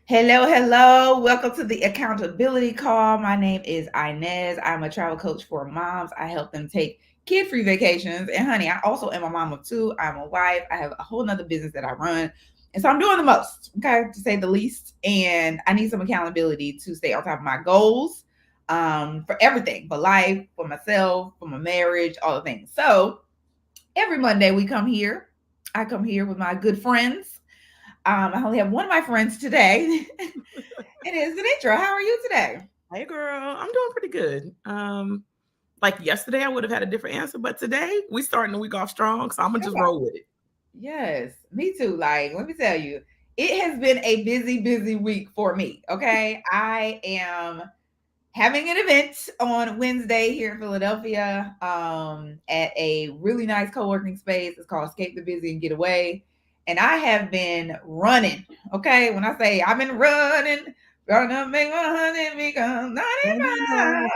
Hello, hello. Welcome to the accountability call. My name is Inez. I'm a travel coach for moms. I help them take kid-free vacations. And honey, I also am a mom of two. I'm a wife. I have a whole nother business that I run. And so I'm doing the most, okay, to say the least. And I need some accountability to stay on top of my goals for everything, for life, for myself, for my marriage, all the things. So every Monday we come here. I come here with my good friends. I only have one of my friends today. It is Zenitra. How are you today? Hey girl, I'm doing pretty good. Like yesterday I would have had a different answer, but today we starting the week off strong, so I'm gonna just Okay. roll with it. Yes, me too. Like, let me tell you, it has been a busy, busy week for me. Okay. I am having an event on Wednesday here in Philadelphia at a really nice co-working space. It's called Escape the Busy and Getaway. And I have been running. Okay. When I say I've been running, gonna make 100 become 95.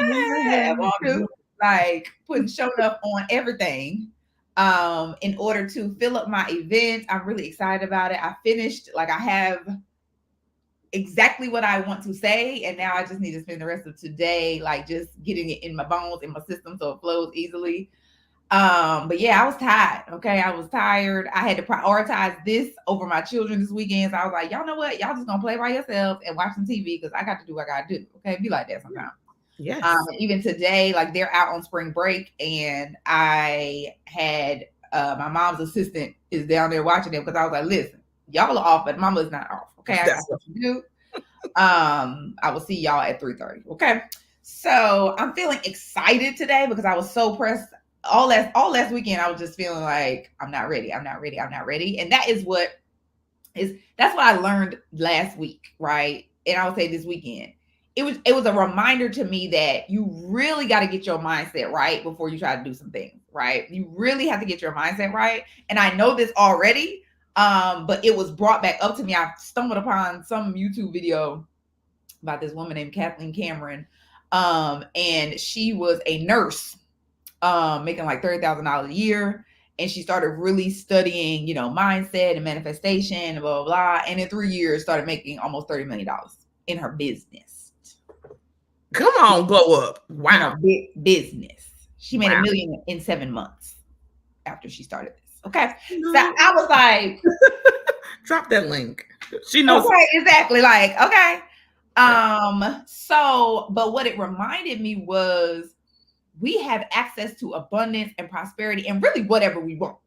Yeah, won't do. Like putting showing up on everything in order to fill up my event. I'm really excited about it. I finished, like I have exactly what I want to say, and now I just need to spend the rest of today like just getting it in my bones, in my system, so it flows easily. But yeah, I was tired. Okay, I was tired. I had to prioritize this over my children this weekend. So I was like, y'all know what? Y'all just gonna play by yourself and watch some TV because I got to do what I gotta do. Okay, be like that sometimes. Yes. Even today, like they're out on spring break, and I had my mom's assistant is down there watching them because I was like, listen, y'all are off, but mama's not off. Okay, I got That's stuff to do. I will see y'all at 3:30. Okay. So I'm feeling excited today because I was so pressed all last weekend. I was just feeling like I'm not ready. I'm not ready. I'm not ready. And that's what I learned last week, right? And I would say this weekend. It was a reminder to me that you really got to get your mindset right before you try to do some things, right? You really have to get your mindset right. And I know this already, but it was brought back up to me. I stumbled upon some YouTube video about this woman named Kathleen Cameron. And she was a nurse, making like $30,000 a year. And she started really studying, mindset and manifestation and blah, blah, blah. And in 3 years, started making almost $30 million in her business. come on, blow up. In Wow. her business. She made Wow. $1 million in 7 months after she started this. Okay. So No. I was like, Drop that link. She knows. okay, exactly. Like, okay. Yeah. But what it reminded me was we have access to abundance and prosperity and really whatever we want,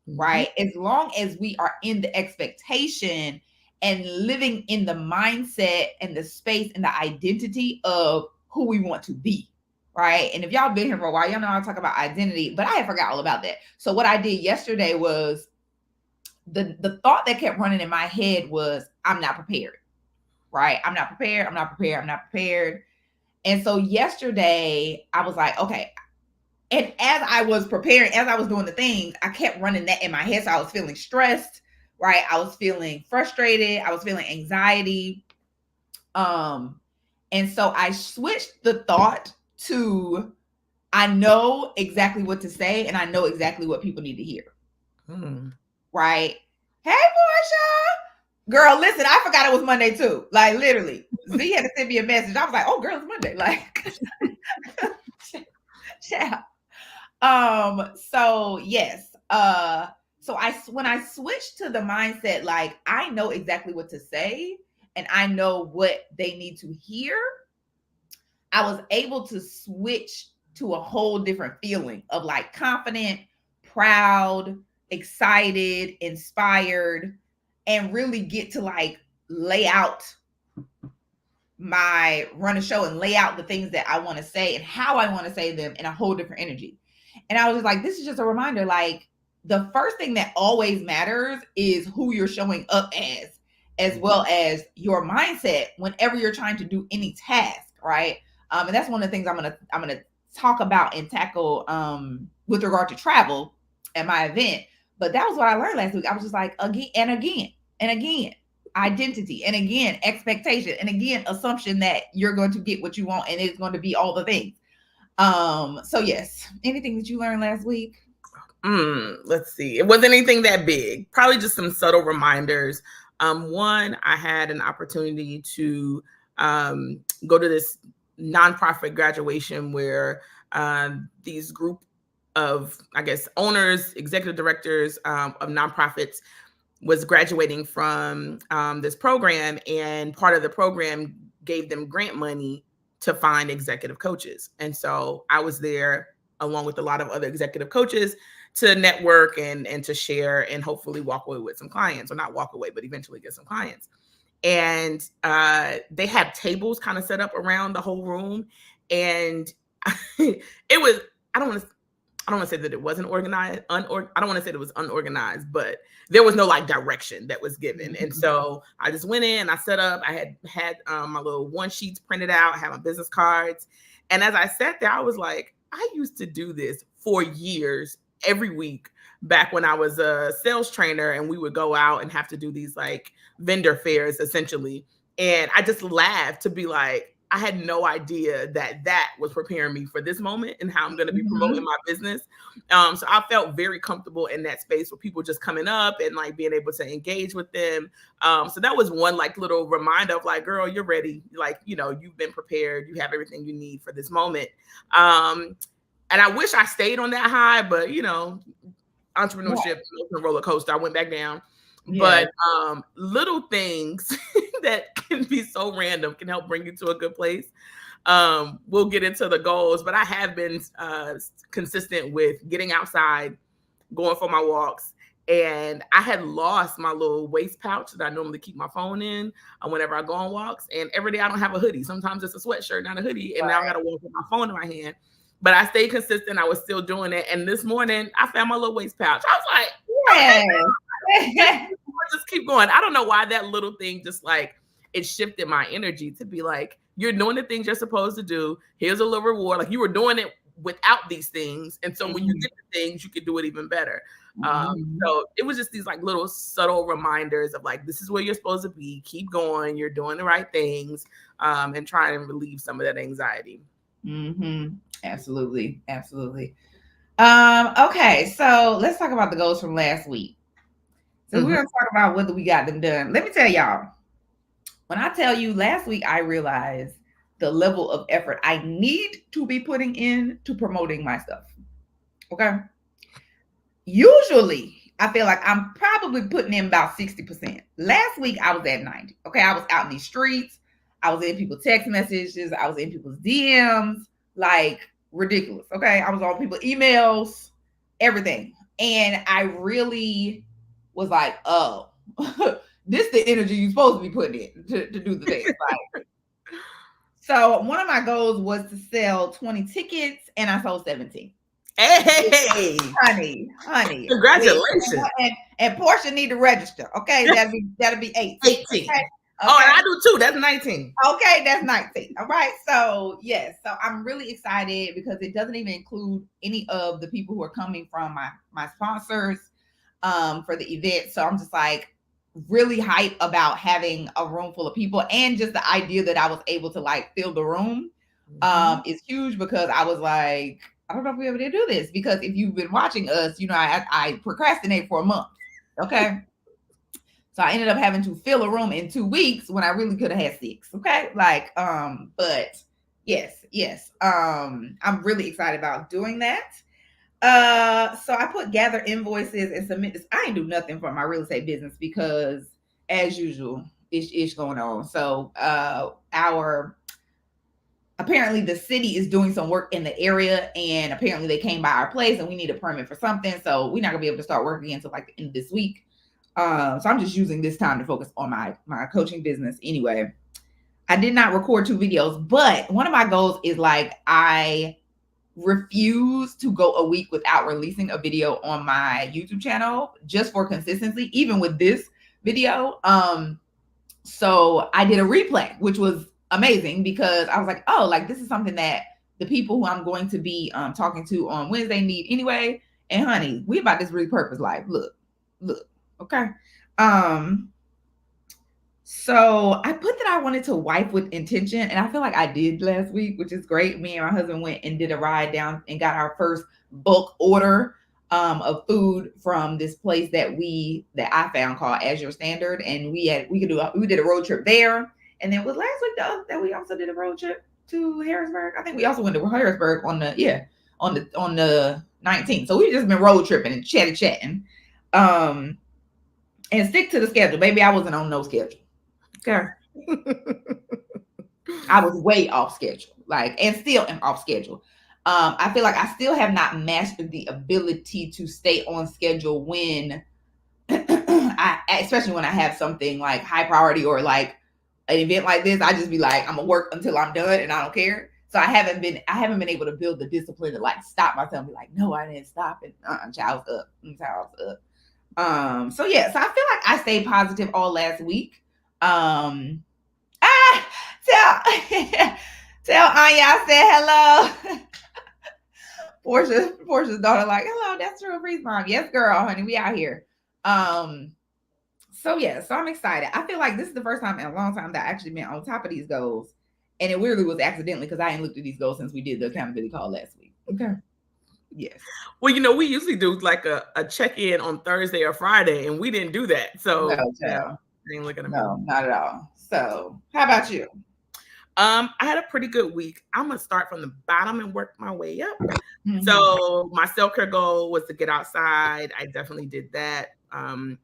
Mhm. right? As long as we are in the expectation and living in the mindset and the space and the identity of who we want to be, right? And if y'all been here for a while, y'all know I talk about identity, but I had forgot all about that. So what I did yesterday was the thought that kept running in my head was I'm not prepared, right? I'm not prepared. I'm not prepared. I'm not prepared. And so yesterday I was like, okay, and as I was preparing, as I was doing the things, I kept running that in my head. So I was feeling stressed, right? I was feeling frustrated. I was feeling anxiety. Um, and so I switched the thought to I know exactly what to say and I know exactly what people need to hear. Mm. Right? Hey, Portia. Girl, listen, I forgot it was Monday too. Like literally. Z had to send me a message. I was like, oh girl, it's Monday. Like child. So yes, so when I switched to the mindset, like I know exactly what to say and I know what they need to hear, I was able to switch to a whole different feeling of like confident, proud, excited, inspired, and really get to like lay out my run a show and lay out the things that I want to say and how I want to say them in a whole different energy. And I was just like, this is just a reminder, like the first thing that always matters is who you're showing up as well as your mindset whenever you're trying to do any task, right? And that's one of the things I'm gonna talk about and tackle with regard to travel at my event. But that was what I learned last week. I was just like, again and again and again, identity, and again expectation, and again assumption that you're going to get what you want and it's going to be all the things. So yes, anything that you learned last week? Let's see. It wasn't anything that big. Probably just some subtle reminders. One, I had an opportunity to go to this nonprofit graduation where these group of, I guess, owners, executive directors of nonprofits was graduating from this program, and part of the program gave them grant money to find executive coaches. And so I was there along with a lot of other executive coaches to network and to share and hopefully walk away with some clients, or not walk away, but eventually get some clients. And they had tables kind of set up around the whole room. And it was, I don't want to say that it wasn't organized. I don't want to say it was unorganized, but there was no like direction that was given. And so I just went in, I set up, I had my little one sheets printed out, I had my business cards. And as I sat there, I was like, I used to do this for years, every week, back when I was a sales trainer, and we would go out and have to do these like vendor fairs essentially. And I just laughed to be like, I had no idea that that was preparing me for this moment and how I'm going to be promoting my business. So I felt very comfortable in that space with people just coming up and like being able to engage with them. So that was one like little reminder of like, girl, you're ready. Like, you know, you've been prepared. You have everything you need for this moment. And I wish I stayed on that high, but you know, entrepreneurship, roller coaster, I went back down. Yeah. But little things that can be so random can help bring you to a good place. We'll get into the goals, but I have been consistent with getting outside, going for my walks. And I had lost my little waist pouch that I normally keep my phone in whenever I go on walks. And every day I don't have a hoodie. Sometimes it's a sweatshirt, not a hoodie. And now I got to walk with my phone in my hand. But I stayed consistent. I was still doing it. And this morning I found my little waist pouch. I was like, yeah. Just keep going. I don't know why that little thing just like it shifted my energy to be like, you're doing the things you're supposed to do. Here's a little reward. Like you were doing it without these things. And so when you get the things, you can do it even better. So it was just these like little subtle reminders of like, this is where you're supposed to be. Keep going. You're doing the right things, and try and relieve some of that anxiety. Absolutely. Absolutely. Okay. So let's talk about the goals from last week. So we're going to talk about whether we got them done. Let me tell y'all, when I tell you last week, I realized the level of effort I need to be putting in to promoting my stuff. Okay. Usually, I feel like I'm probably putting in about 60%. Last week, I was at 90. Okay. I was out in these streets. I was in people's text messages. I was in people's DMs. Like ridiculous. Okay. I was on people's emails, everything. And I really was like, oh, this is the energy you're supposed to be putting in to do the things. Like, so one of my goals was to sell 20 tickets, and I sold 17. Hey, honey, congratulations! And Portia need to register. Okay, that'll be 18. Okay? Oh, and I do too. That's 19. Okay, that's 19. All right. So yes, so I'm really excited because it doesn't even include any of the people who are coming from my sponsors for the event. So I'm just like really hyped about having a room full of people, and just the idea that I was able to like fill the room is huge, because I was like, I don't know if we're able to do this, because if you've been watching us, you know, I procrastinate for a month. Okay. So I ended up having to fill a room in 2 weeks when I really could have had 6. Okay. Like, but yes. I'm really excited about doing that. So I put gather invoices and submit this. I ain't do nothing for my real estate business because as usual, it's going on. So, apparently the city is doing some work in the area, and apparently they came by our place and we need a permit for something. So we're not gonna be able to start working until like the end of this week. So I'm just using this time to focus on my coaching business anyway. I did not record 2 videos, but one of my goals is like, I refuse to go a week without releasing a video on my YouTube channel, just for consistency, even with this video. So I did a replay, which was amazing, because I was like, oh, like this is something that the people who I'm going to be talking to on Wednesday need anyway. And honey, we about this repurpose life. Look. Okay. So I put that I wanted to wife with intention, and I feel like I did last week, which is great. Me and my husband went and did a ride down and got our first bulk order of food from this place that I found called As Your Standard, and we did a road trip there, and then was last week that we also did a road trip to Harrisburg. I think we also went to Harrisburg on the 19th. So we've just been road tripping and chatting, and stick to the schedule, baby. I wasn't on no schedule. Okay. I was way off schedule, and still am off schedule. I feel like I still have not mastered the ability to stay on schedule when especially when I have something like high priority or like an event like this. I just be like, I'm gonna work until I'm done and I don't care. So I haven't been able to build the discipline to like stop myself and be like, no, I didn't stop it. Child's up. So yeah, so I feel like I stayed positive all last week. Tell tell Anya I said hello. Portia's daughter, like, hello, that's True Freeze Mom. Yes, girl, honey, we out here. So yeah, so I'm excited. I feel like this is the first time in a long time that I actually been on top of these goals. And it weirdly was accidentally because I ain't looked at these goals since we did the accountability call last week. Okay. Yes. Well, we usually do like a check-in on Thursday or Friday, and we didn't do that. So no, ain't looking at no, not at all. So how about you? I had a pretty good week. I'm gonna start from the bottom and work my way up. Mm-hmm. So my self-care goal was to get outside. I definitely did that. I've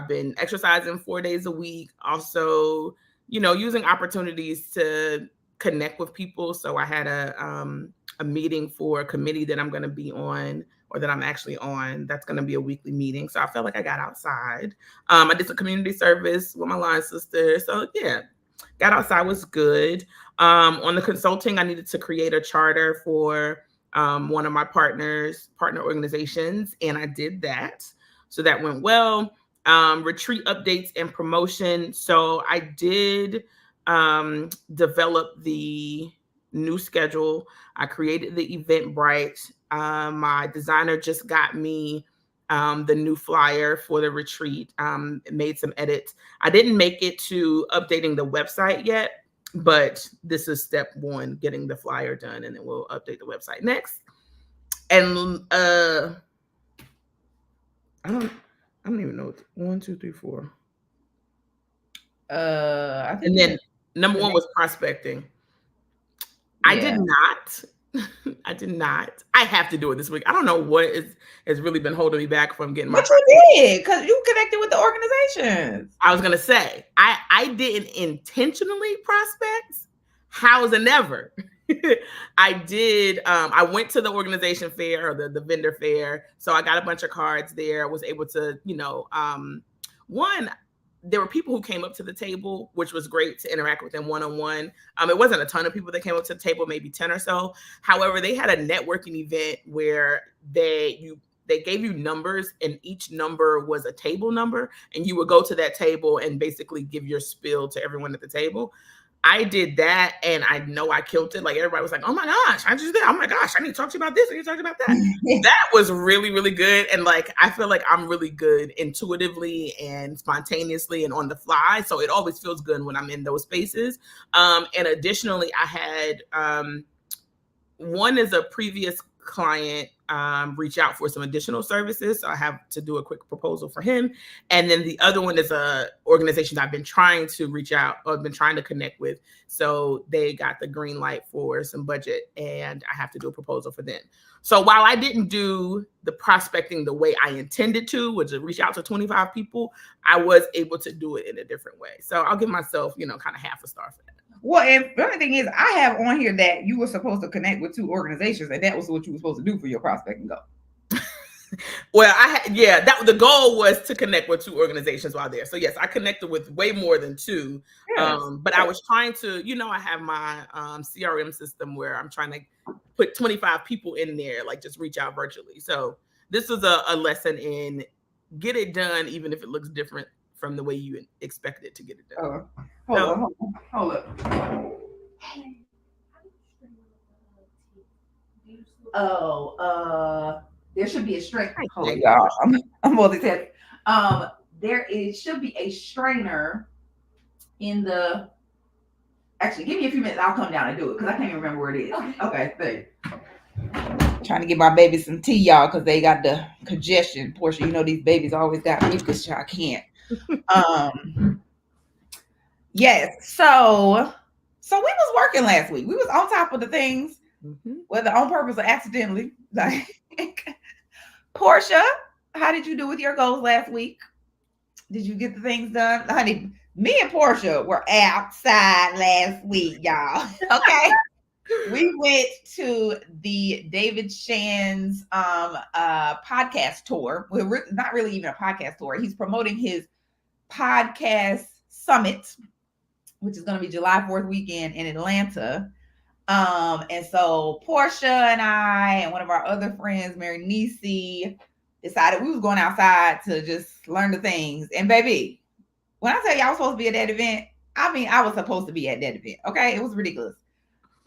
been exercising 4 days a week. Also, using opportunities to connect with people. So I had a meeting for a committee that I'm going to be on, or that I'm actually on. That's going to be a weekly meeting. So I felt like I got outside. I did some community service with my line sister. So yeah, got outside was good. On the consulting, I needed to create a charter for one of my partner organizations, and I did that. So that went well. Retreat updates and promotion. So I did develop the new schedule. I created the Eventbrite. My designer just got me the new flyer for the retreat. Made some edits. I didn't make it to updating the website yet, but this is step one, getting the flyer done, and then we'll update the website next. And I don't even know. 1, 2, 3, 4. I think. And then number one was prospecting. Yeah. I did not. I have to do it this week. I don't know what has really been holding me back from getting my. But you did, because you connected with the organizations. I was gonna say I didn't intentionally prospect. How's and never. I did. I went to the organization fair, or the vendor fair. So I got a bunch of cards there. Was able to, one, there were people who came up to the table, which was great to interact with them one-on-one. It wasn't a ton of people that came up to the table, maybe 10 or so. However, they had a networking event where they gave you numbers, and each number was a table number, and you would go to that table and basically give your spiel to everyone at the table. I did that, and I know I killed it. Like, everybody was like, oh my gosh, I just did. Oh my gosh, I need to talk to you about this. I need to talk to you about that. That was really, really good. And like, I feel like I'm really good intuitively and spontaneously and on the fly. So it always feels good when I'm in those spaces. And additionally, I had one is a previous client reach out for some additional services. So I have to do a quick proposal for him. And then the other one is a organization I've been trying to reach out, or been trying to connect with. So they got the green light for some budget, and I have to do a proposal for them. So while I didn't do the prospecting the way I intended to, which is reach out to 25 people, I was able to do it in a different way. So I'll give myself, kind of half a star for that. Well, and the only thing is, I have on here that you were supposed to connect with 2 organizations, and that was what you were supposed to do for your prospecting goal. Well, the goal was to connect with 2 organizations while there. So yes, I connected with way more than 2. Yes. But I was trying to, I have my CRM system where I'm trying to put 25 people in there, like just reach out virtually. So this was a lesson in get it done, even if it looks different from the way you expected to get it done. Hold up. There should be a strainer. Hold y'all. I'm multitasking. Should be a strainer in the. Actually, give me a few minutes. I'll come down and do it because I can't even remember where it is. Okay, thanks. Trying to get my babies some tea, y'all, because they got the congestion portion. You know, these babies always got mucus. I can't. Yes. So we was working last week. We was on top of the things, whether on purpose or accidentally. Like, Portia, how did you do with your goals last week? Did you get the things done? Honey, me and Portia were outside last week, y'all. Okay. We went to the David Shan's podcast tour. Well, not really even a podcast tour. He's promoting his podcast summit, which is going to be July 4th weekend in Atlanta. And so Portia and I and one of our other friends, Mary Nisi, decided we was going outside to just learn the things. And baby, when I tell you I was supposed to be at that event, I mean, I was supposed to be at that event. Okay. It was ridiculous.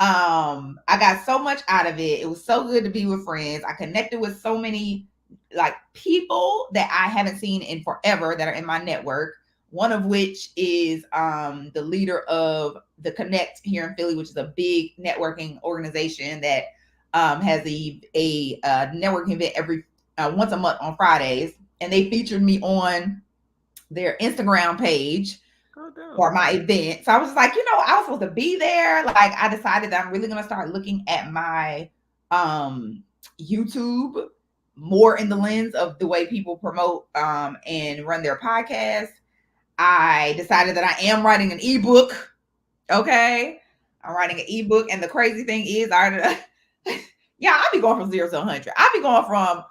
I got so much out of it. It was so good to be with friends. I connected with so many like people that I haven't seen in forever that are in my network. One of which is the leader of the Connect here in Philly, which is a big networking organization that has a networking event every once a month on Fridays, and they featured me on their Instagram page for my event. So I was like, I was supposed to be there. Like, I decided that I'm really going to start looking at my YouTube more in the lens of the way people promote and run their podcast. I decided that I am writing an ebook. Okay. I'm writing an ebook. And the crazy thing is, I'll be going from 0 to 100. I'll be going from,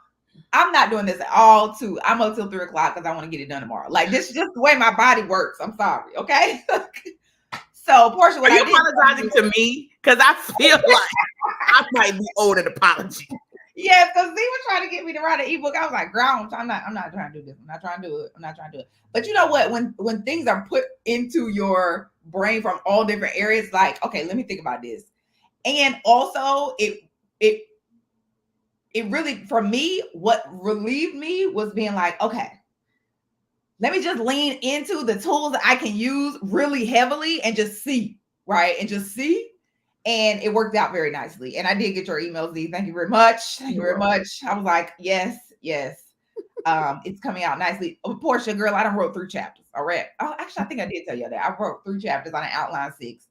I'm not doing this at all to, I'm up till 3:00 because I want to get it done tomorrow. Like, this is just the way my body works. I'm sorry. Okay. So, Portia, are you apologizing to me? Because I feel like I might be owed an apology. Yes, because they were trying to get me to write an ebook. I was like, girl, I'm not trying to do this. I'm not trying to do it. But you know what? When things are put into your brain from all different areas, like, okay, let me think about this. And also it really, for me, what relieved me was being like, okay, let me just lean into the tools that I can use really heavily and just see, right? And just see. And it worked out very nicely. And I did get your email, Z. Thank you very much. Thank you very much. I was like, yes. It's coming out nicely. Portia, girl, I done wrote 3 chapters. All right. Oh, actually, I think I did tell you that. I wrote 3 chapters on an outline 6.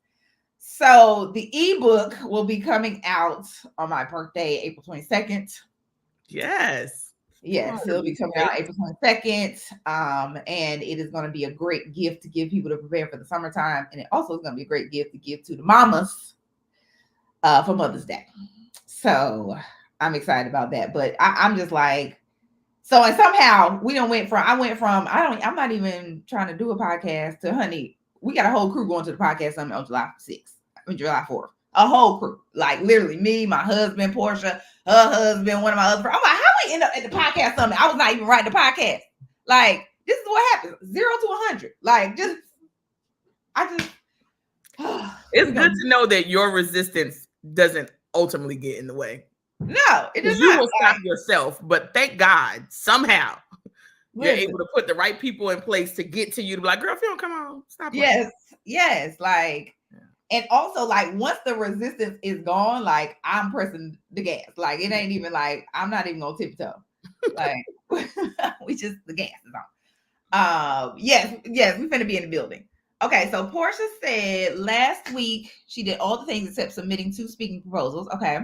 So the ebook will be coming out on my birthday, April 22nd. Yes. It'll be coming out April 22nd. And it is going to be a great gift to give people to prepare for the summertime. And it also is going to be a great gift to give to the mamas for Mother's Day. So I'm excited about that. But I'm just like, so, and somehow I'm not even trying to do a podcast to, honey, we got a whole crew going to the podcast summit on July 4th. A whole crew. Like, literally me, my husband, Portia, her husband, one of my other friends. I'm like, how we end up at the podcast summit? I was not even writing the podcast. Like, this is what happens. 0 to 100. Like, it's good to know that your resistance doesn't ultimately get in the way. No, it does not. You will stop yourself, but thank God somehow you're able to put the right people in place to get to you to be like, girl, if you don't come on, stop. Yes. Like, and also, like, once the resistance is gone, like, I'm pressing the gas. Like, it ain't even like, I'm not even gonna tiptoe. Like, the gas is on. Yes, we finna be in the building. Okay, so Portia said last week she did all the things except submitting 2 speaking proposals. Okay.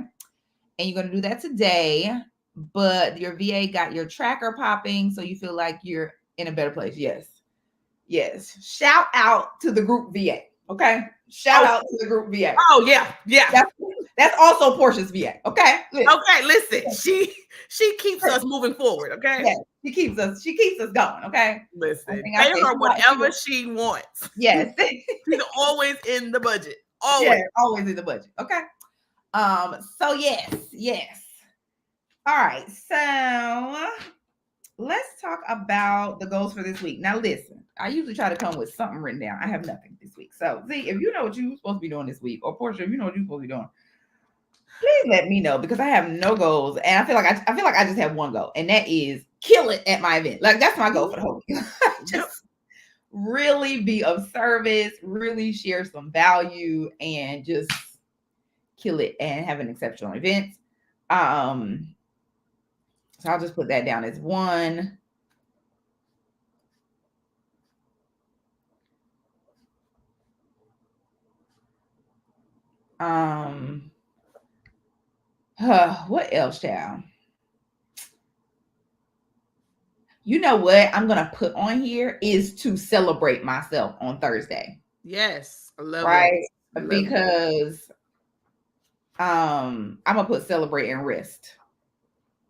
And you're going to do that today, but your VA got your tracker popping, so you feel like you're in a better place. Yes. Shout out to the group VA. Okay. Shout out to the group VA. Oh yeah. That's also Portia's VA. Okay. Listen. She keeps us moving forward. Okay. Yeah, she keeps us going. Okay. Listen, pay her whatever she wants. Yes. She's always in the budget. Always. Yeah, always in the budget. Okay. So yes. All right. So let's talk about the goals for this week. Now, listen, I usually try to come with something written down. I have nothing this week. So, Z, if you know what you're supposed to be doing this week, or Portia, if you know what you're supposed to be doing, please let me know, because I have no goals, and I feel like I just have one goal, and that is kill it at my event. Like, that's my goal for the whole week. Just really be of service, really share some value, and just kill it and have an exceptional event. So I'll just put that down as one. Um, what else, child? You know what I'm gonna put on here is to celebrate myself on Thursday. Yes, I love that. Right? Love that. Because I'm gonna put celebrate and rest.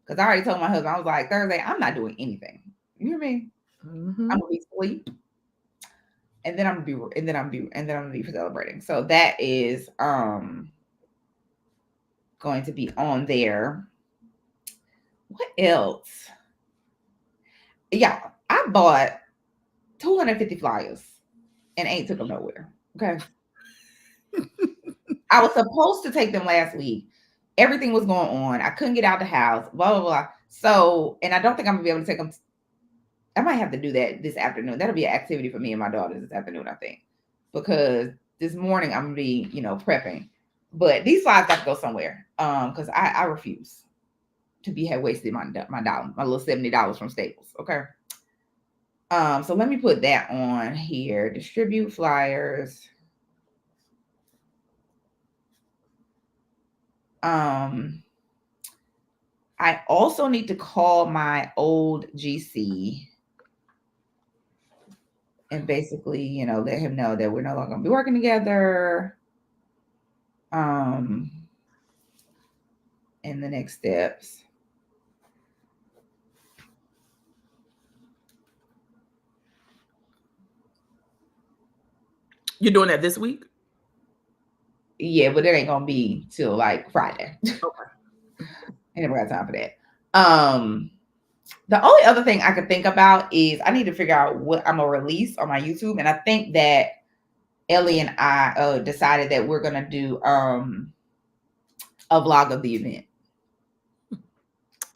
Because I already told my husband, I was like, Thursday, I'm not doing anything. You hear me? Mm-hmm. I'm gonna be asleep. And then I'm gonna be celebrating. So that is going to be on there. What else? Yeah, I bought 250 flyers and ain't took them nowhere. Okay. I was supposed to take them last week. Everything was going on. I couldn't get out the house, blah, blah, blah. So, and I don't think I'm gonna be able to take them. I might have to do that this afternoon. That'll be an activity for me and my daughters this afternoon, I think. Because this morning I'm gonna be, prepping. But these flies got to go somewhere. Because I refuse to be had wasted my dollar, my little $70 from Staples. Okay. So let me put that on here. Distribute flyers. I also need to call my old GC and basically, let him know that we're no longer gonna be working together. And the next steps. You're doing that this week? Yeah, but it ain't gonna be till like Friday. Okay. I never got time for that. The only other thing I could think about is I need to figure out what I'm gonna release on my YouTube, and I think that Ellie and I decided that we're gonna do a vlog of the event.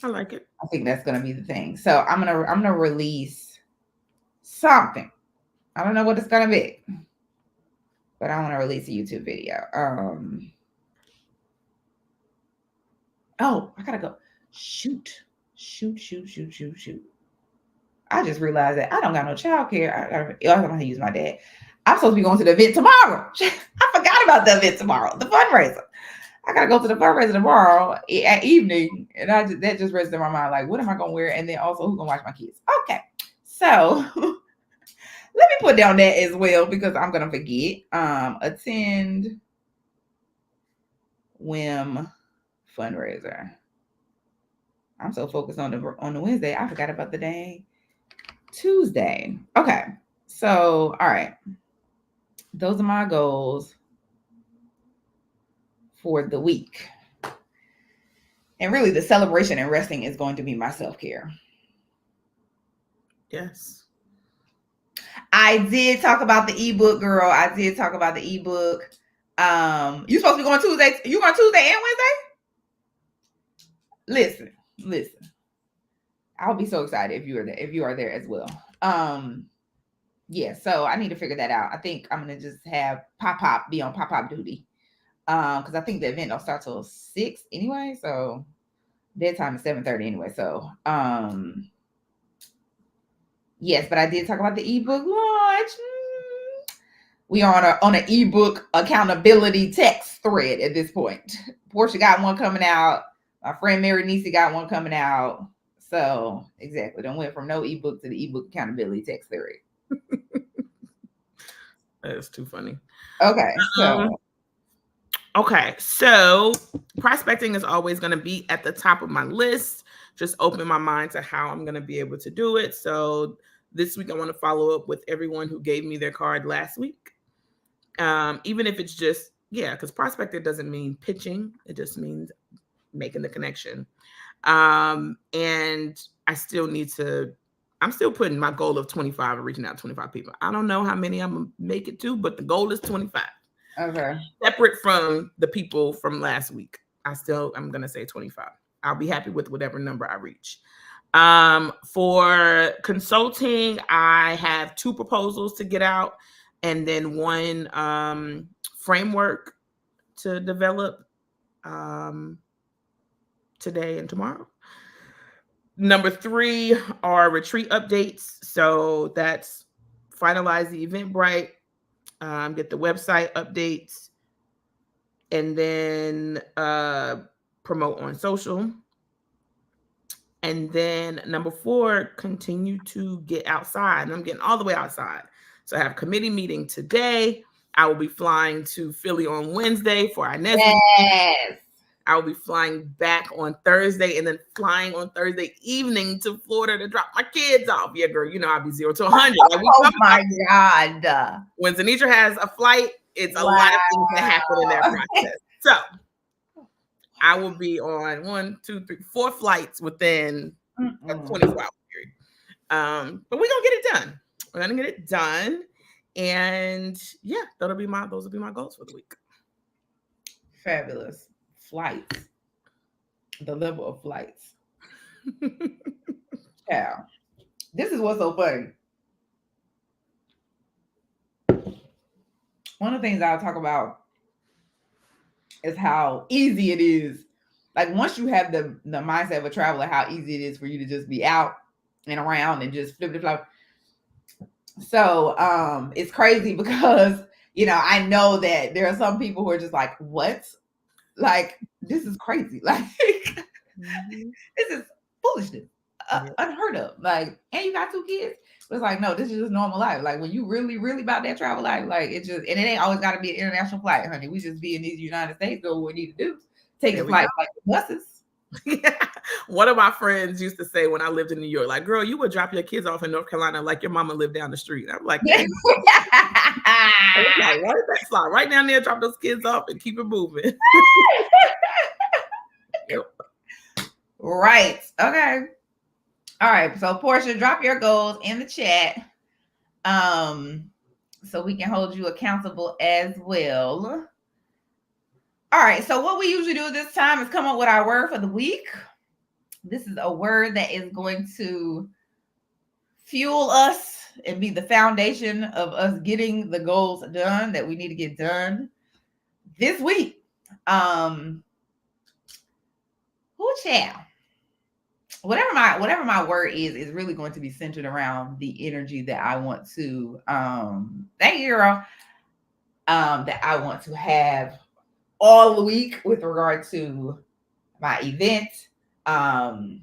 I like it. I think that's gonna be the thing. So I'm gonna release something. I don't know what it's gonna be, but I want to release a YouTube video. Oh, I gotta go. Shoot. I just realized that I don't got no childcare. I'm gonna use my dad. I'm supposed to be going to the event tomorrow. I forgot about the event tomorrow, the fundraiser. I gotta go to the fundraiser tomorrow at evening, and that just registered in my mind. Like, what am I gonna wear? And then also, who's gonna watch my kids? Okay, so let me put down that as well because I'm gonna forget. Attend WIM fundraiser. I'm so focused on the Wednesday, I forgot about the day Tuesday. Okay, so all right, those are my goals for the week. And really, the celebration and resting is going to be my self-care. Yes. I did talk about the ebook, girl. I did talk about the ebook. You supposed to be going Tuesday. You going Tuesday and Wednesday? Listen. I'll be so excited if you are there as well. Yeah, so I need to figure that out. I think I'm gonna just have Pop be on Pop duty. Because I think the event don't start till 6 anyway. So bedtime is 7:30 anyway. So yes, but I did talk about the ebook launch. We are on an ebook accountability text thread at this point. Portia got one coming out. My friend Mary Nisi got one coming out. So exactly, don't went from no ebook to the ebook accountability text thread. That's too funny. Okay, so prospecting is always going to be at the top of my list. Just open my mind to how I'm going to be able to do it. So this week I want to follow up with everyone who gave me their card last week. Even if it's just, because prospecting doesn't mean pitching. It just means making the connection. And I'm still putting my goal of 25 and reaching out to 25 people. I don't know how many I'm going to make it to, but the goal is 25. Okay. Separate from the people from last week. I'm going to say 25. I'll be happy with whatever number I reach. For consulting, I have 2 proposals to get out and then 1 framework to develop. today and tomorrow. Number 3 are retreat updates. So that's finalize the Eventbrite, get the website updates, and then promote on social. And then number 4, continue to get outside. And I'm getting all the way outside. So I have a committee meeting today. I will be flying to Philly on Wednesday for Inez. Yes. I will be flying back on Thursday and then flying on Thursday evening to Florida to drop my kids off. Yeah, girl, you know I'll be 0 to 100. Like Oh my God. When Zenitra has a flight, it's a lot of things that happen in that process. So I will be on 1, 2, 3, 4 flights within a 24-hour period. But we're gonna get it done. We're gonna get it done. And yeah, those will be my goals for the week. Fabulous. Flights. The level of flights. Yeah. This is what's so funny. One of the things I'll talk about is how easy it is. Like once you have the mindset of a traveler, how easy it is for you to just be out and around and just flip. So it's crazy because, I know that there are some people who are just like, what? Like, this is crazy. Like, this is foolishness. Unheard of. Like, and you got 2 kids. It's like, no, this is just normal life. Like when you really, really about that travel life, like it just, and it ain't always got to be an international flight, honey. We just be in these United States, do what we need to do. Take a flight like the buses. One of my friends used to say when I lived in New York, like, girl, you would drop your kids off in North Carolina like your mama lived down the street. I'm like, like, why did that slide right down there, drop those kids off and keep it moving? Right. Okay. All right. So Portia, drop your goals in the chat. So we can hold you accountable as well. All right. So what we usually do this time is come up with our word for the week. This is a word that is going to fuel us and be the foundation of us getting the goals done that we need to get done this week. Child. Whatever my word is really going to be centered around the energy that I want to thank you, girl. That I want to have all the week with regard to my event. I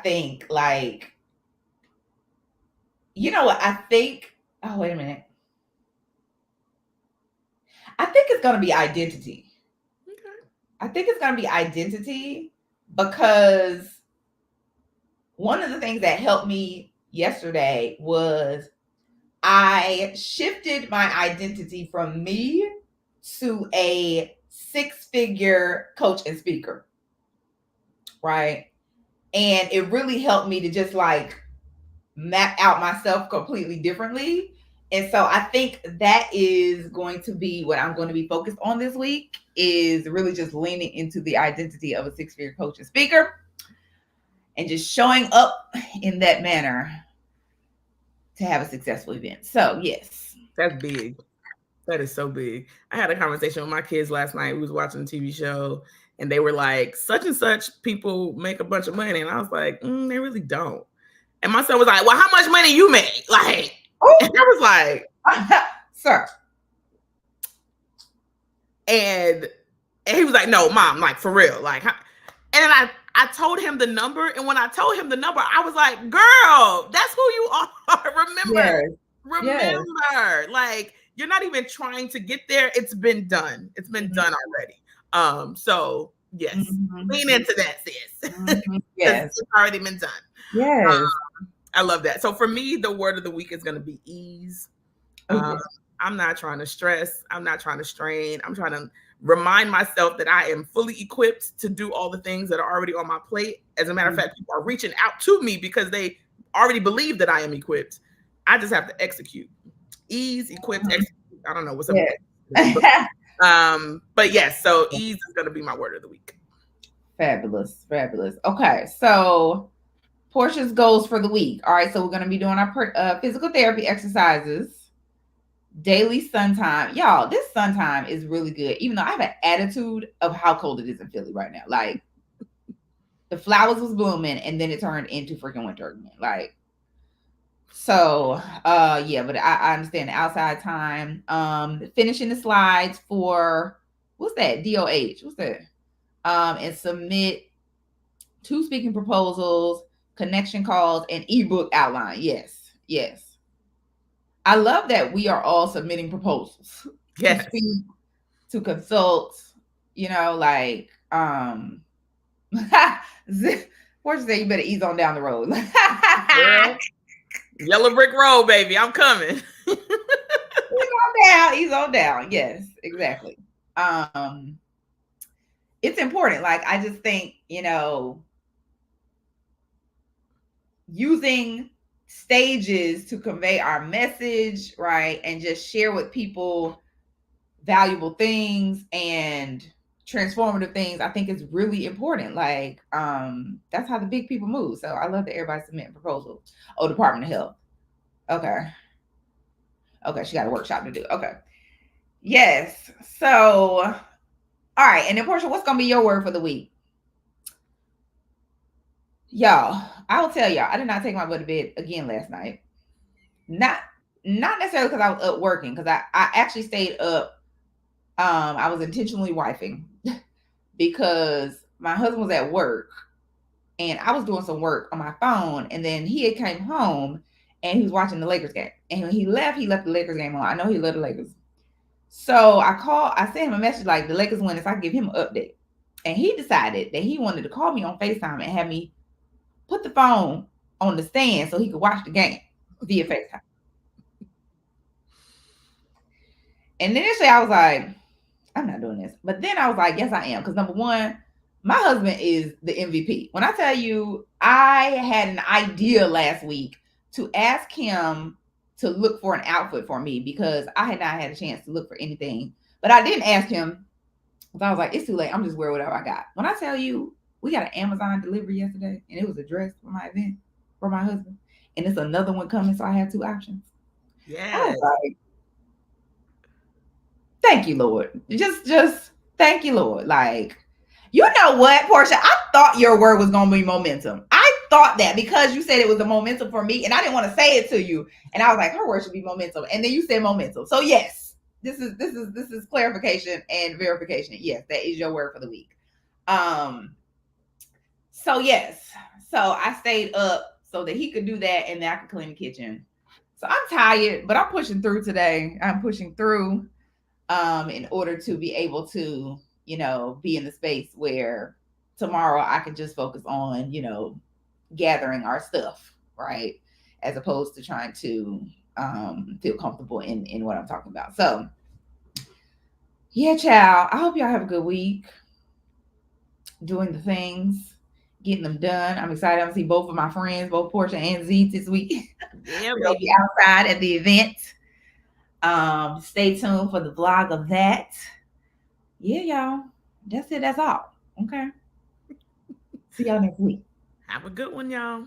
think like, you know what? I think, oh, wait a minute. I think it's going to be identity. Okay. I think it's going to be identity because one of the things that helped me yesterday was I shifted my identity from me to a 6-figure coach and speaker. Right. And it really helped me to just like map out myself completely differently. And so I think that is going to be what I'm going to be focused on this week, is really just leaning into the identity of a 6-figure coach and speaker and just showing up in that manner to have a successful event. So yes. That's big. That is so big. I had a conversation with my kids last night. We was watching a TV show and they were like, such and such people make a bunch of money. And I was like, they really don't. And my son was like, well, how much money you make? Like, and I was like, sir. And he was like, no, mom, like for real. Like, and I told him the number. And when I told him the number, I was like, girl, that's who you are. Remember, like, you're not even trying to get there. It's been done. It's been done already. So yes, lean into that, sis. Yes, it's already been done. Yes, I love that. So for me, the word of the week is going to be ease. I'm not trying to stress. I'm not trying to strain. I'm trying to remind myself that I am fully equipped to do all the things that are already on my plate. As a matter of fact, people are reaching out to me because they already believe that I am equipped. I just have to execute. Ease, equipped, execute. I don't know what's up. Yes. But yes, so ease is going to be my word of the week. Fabulous. Okay, so Portia's goals for the week. All right, so we're going to be doing our physical therapy exercises, daily sun time. Y'all, this sun time is really good, even though I have an attitude of how cold it is in Philly right now. Like, the flowers was blooming, and then it turned into freaking winter again. Like, so yeah, but I understand the outside time. Finishing the slides for what's that? DOH. What's that? And submit 2 speaking proposals, connection calls, and ebook outline. Yes, yes. I love that we are all submitting proposals to Yes. speak, to consult, like Portia said you better ease on down the road. Girl. Yellow brick road, baby. I'm coming. Ease on down. Yes, exactly. It's important. Like, I just think, using stages to convey our message, right? And just share with people valuable things and transformative things, I think is really important. Like, that's how the big people move. So I love that everybody submitting proposals. Oh, Department of Health. Okay. Okay, she got a workshop to do. Okay. Yes. So, all right. And then, Portia, what's going to be your word for the week? Y'all, I'll tell y'all, I did not take my butt to bed again last night. Not necessarily because I was up working, because I actually stayed up. I was intentionally wifing because my husband was at work and I was doing some work on my phone, and then he had came home and he was watching the Lakers game. And when he left the Lakers game on. I know he loved the Lakers. So I sent him a message like, the Lakers win, so I could give him an update. And he decided that he wanted to call me on FaceTime and have me put the phone on the stand so he could watch the game via FaceTime. And initially I was like, I'm not doing this. But then I was like, yes, I am. Because number one, my husband is the MVP. When I tell you, I had an idea last week to ask him to look for an outfit for me because I had not had a chance to look for anything. But I didn't ask him because I was like, it's too late. I'm just wearing whatever I got. When I tell you, we got an Amazon delivery yesterday, and it was a dress for my event for my husband. And it's another one coming, so I have 2 options. Yes. I was like, thank you, Lord. Just thank you, Lord. Like, you know what, Portia? I thought your word was gonna be momentum. I thought that because you said it was a momentum for me, and I didn't want to say it to you. And I was like, her word should be momentum. And then you said momentum. So yes, this is clarification and verification. Yes, that is your word for the week. So yes. So I stayed up so that he could do that, and then I could clean the kitchen. So I'm tired, but I'm pushing through today. I'm pushing through in order to be able to, be in the space where tomorrow I can just focus on, gathering our stuff, right? As opposed to trying to feel comfortable in what I'm talking about. So, yeah, child, I hope y'all have a good week doing the things, getting them done. I'm excited. I'm gonna see both of my friends, both Portia and Z this week. Yeah, We're gonna baby. be outside at the event. Stay tuned for the vlog of that. Yeah, y'all. That's it. That's all. Okay. See y'all next week. Have a good one, y'all.